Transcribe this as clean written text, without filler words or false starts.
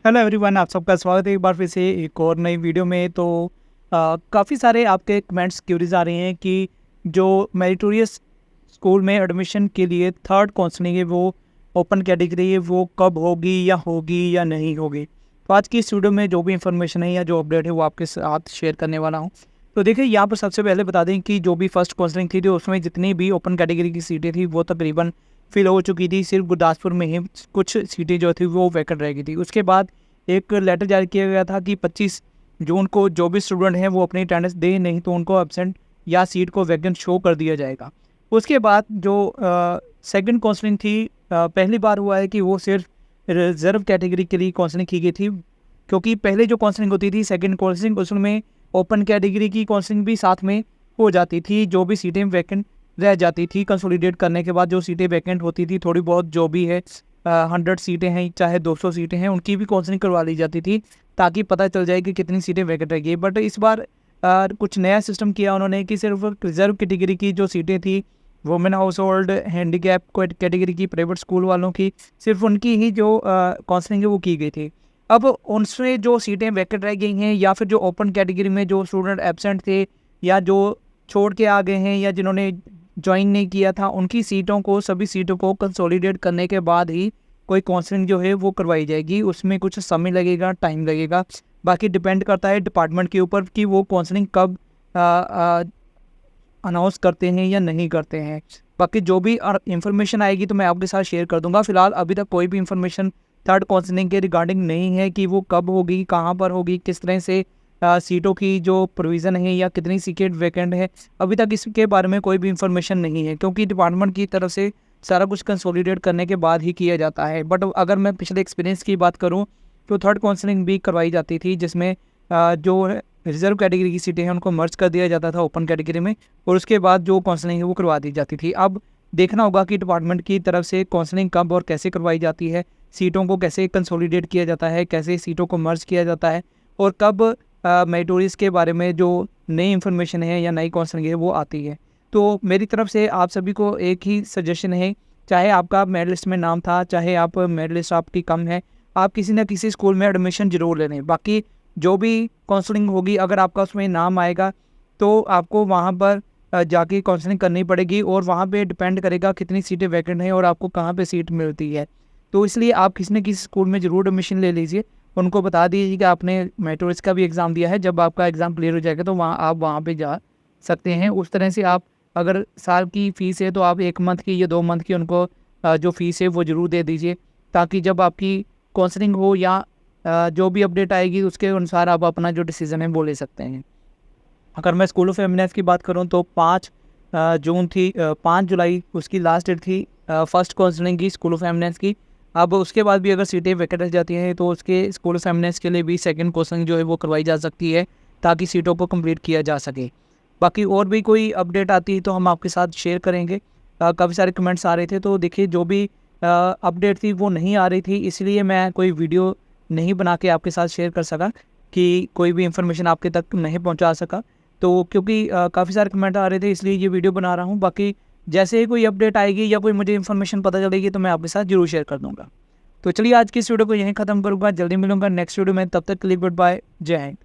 Hello everyone, आप सबका स्वागत है एक बार फिर से एक और नई वीडियो में। तो काफ़ी सारे आपके कमेंट्स क्यूरीज आ रहे हैं कि जो मेरिटोरियस स्कूल में एडमिशन के लिए थर्ड काउंसलिंग है वो ओपन कैटेगरी है, वो कब होगी या नहीं होगी। तो आज की इस वीडियो में जो भी इंफॉर्मेशन है या जो अपडेट है वो आपके साथ शेयर करने वाला हूँ। तो देखिए, यहाँ पर सबसे पहले बता दें कि जो भी फर्स्ट काउंसलिंग थी तो उसमें जितनी भी ओपन कैटेगरी की सीटें थी वो तकरीबन फिल हो चुकी थी। सिर्फ गुरदासपुर में ही कुछ सीटें जो थी वो वैकेंट रह गई थी। उसके बाद एक लेटर जारी किया गया था कि 25 जून को जो भी स्टूडेंट हैं वो अपनी अटेंडेंस दें, नहीं तो उनको एब्सेंट या सीट को वैकेंट शो कर दिया जाएगा। उसके बाद जो सेकंड काउंसलिंग थी, पहली बार हुआ है कि वो सिर्फ रिजर्व कैटेगरी के लिए काउंसलिंग की गई थी, क्योंकि पहले जो काउंसलिंग होती थी सेकंड काउंसलिंग, उसमें ओपन कैटेगरी की काउंसलिंग भी साथ में हो जाती थी। जो भी सीटें वैकेंट रह जाती थी कंसोलिडेट करने के बाद, जो सीटें वैकेंट होती थी थोड़ी बहुत, जो भी है 100 सीटें हैं चाहे 200 सीटें हैं, उनकी भी काउंसलिंग करवा ली जाती थी ताकि पता चल जाए कि कितनी सीटें वैकेंट रहेगी। बट इस बार कुछ नया सिस्टम किया उन्होंने कि सिर्फ रिजर्व कैटेगरी की जो सीटें थी, women house hold, handicap category की, प्राइवेट स्कूल वालों की, सिर्फ उनकी ही जो काउंसलिंग है वो की गई थी। अब उनसे जो सीटें वैकेंट रह गई हैं या फिर जो ओपन कैटेगरी में जो स्टूडेंट एब्सेंट थे या जो छोड़ के आ गए हैं या जिन्होंने ज्वाइन नहीं किया था, उनकी सीटों को, सभी सीटों को कंसोलिडेट करने के बाद ही कोई काउंसलिंग जो है वो करवाई जाएगी। उसमें कुछ समय लगेगा, टाइम लगेगा। बाकी डिपेंड करता है डिपार्टमेंट के ऊपर कि वो काउंसलिंग कब अनाउंस करते हैं या नहीं करते हैं। बाकी जो भी इंफॉर्मेशन आएगी तो मैं आपके साथ शेयर कर दूंगा। फिलहाल अभी तक कोई भी इंफॉर्मेशन थर्ड काउंसलिंग के रिगार्डिंग नहीं है कि वो कब होगी, कहाँ पर होगी, किस तरह से सीटों की जो प्रोविज़न है या कितनी सीटें वैकेंट है। अभी तक इसके बारे में कोई भी इंफॉर्मेशन नहीं है, क्योंकि डिपार्टमेंट की तरफ से सारा कुछ कंसोलिडेट करने के बाद ही किया जाता है। बट अगर मैं पिछले एक्सपीरियंस की बात करूँ तो थर्ड काउंसलिंग भी करवाई जाती थी, जिसमें जो रिजर्व कैटेगरी की सीटें हैं उनको मर्ज कर दिया जाता था ओपन कैटेगरी में, और उसके बाद जो काउंसलिंग है वो करवा दी जाती थी। अब देखना होगा कि डिपार्टमेंट की तरफ से काउंसलिंग कब और कैसे करवाई जाती है, सीटों को कैसे कंसोलिडेट किया जाता है, कैसे सीटों को मर्ज किया जाता है, और कब मेरिटोरियस के बारे में जो नई इन्फॉर्मेशन है या नई काउंसलिंग है वो आती है। तो मेरी तरफ से आप सभी को एक ही सजेशन है, चाहे आपका मेरिट लिस्ट में नाम था, चाहे आप मेरिट लिस्ट आपकी कम है, आप किसी न किसी स्कूल में एडमिशन ज़रूर ले लें। बाकी जो भी काउंसलिंग होगी, अगर आपका उसमें नाम आएगा तो आपको वहाँ पर जाके काउंसलिंग करनी पड़ेगी, और वहाँ पे डिपेंड करेगा कितनी सीटें वैकेंट हैं और आपको कहाँ पे सीट मिलती है। तो इसलिए आप किसी न किसी स्कूल में ज़रूर एडमिशन ले लीजिए। उनको बता दीजिए कि आपने मेरिटोरियस का भी एग्ज़ाम दिया है, जब आपका एग्ज़ाम क्लियर हो जाएगा तो आप वहाँ पे जा सकते हैं। उस तरह से आप, अगर साल की फ़ीस है तो आप 1 मंथ की या 2 मंथ की उनको जो फ़ीस है वो ज़रूर दे दीजिए, ताकि जब आपकी काउंसलिंग हो या जो भी अपडेट आएगी उसके अनुसार आप अपना जो डिसीज़न है वो ले सकते हैं। अगर मैं स्कूल ऑफ एमिनेंस की बात करूँ तो 5 जुलाई उसकी लास्ट डेट थी फर्स्ट काउंसलिंग की स्कूल ऑफ एमिनेंस की। अब उसके बाद भी अगर सीटें वैकेंट रह जाती हैं तो उसके स्कूल ऑफ एमिनेंस के लिए भी सेकंड काउंसलिंग जो है वो करवाई जा सकती है, ताकि सीटों को कंप्लीट किया जा सके। बाकी और भी कोई अपडेट आती है तो हम आपके साथ शेयर करेंगे। काफ़ी सारे कमेंट्स आ रहे थे, तो देखिए जो भी अपडेट थी वो नहीं आ रही थी, इसलिए मैं कोई वीडियो नहीं बना के आपके साथ शेयर कर सका, कि कोई भी इंफॉर्मेशन आपके तक नहीं पहुंचा सका। तो क्योंकि काफ़ी सारे कमेंट आ रहे थे, इसलिए ये वीडियो बना रहा हूँ। बाकी जैसे ही कोई अपडेट आएगी या कोई मुझे इन्फॉर्मेशन पता चलेगी तो मैं आपके साथ ज़रूर शेयर कर दूँगा। तो चलिए आज की इस वीडियो को यहीं ख़त्म करूँगा, जल्दी मिलूँगा नेक्स्ट वीडियो में। तब तक के लिए गुड बाय, जय हिंद।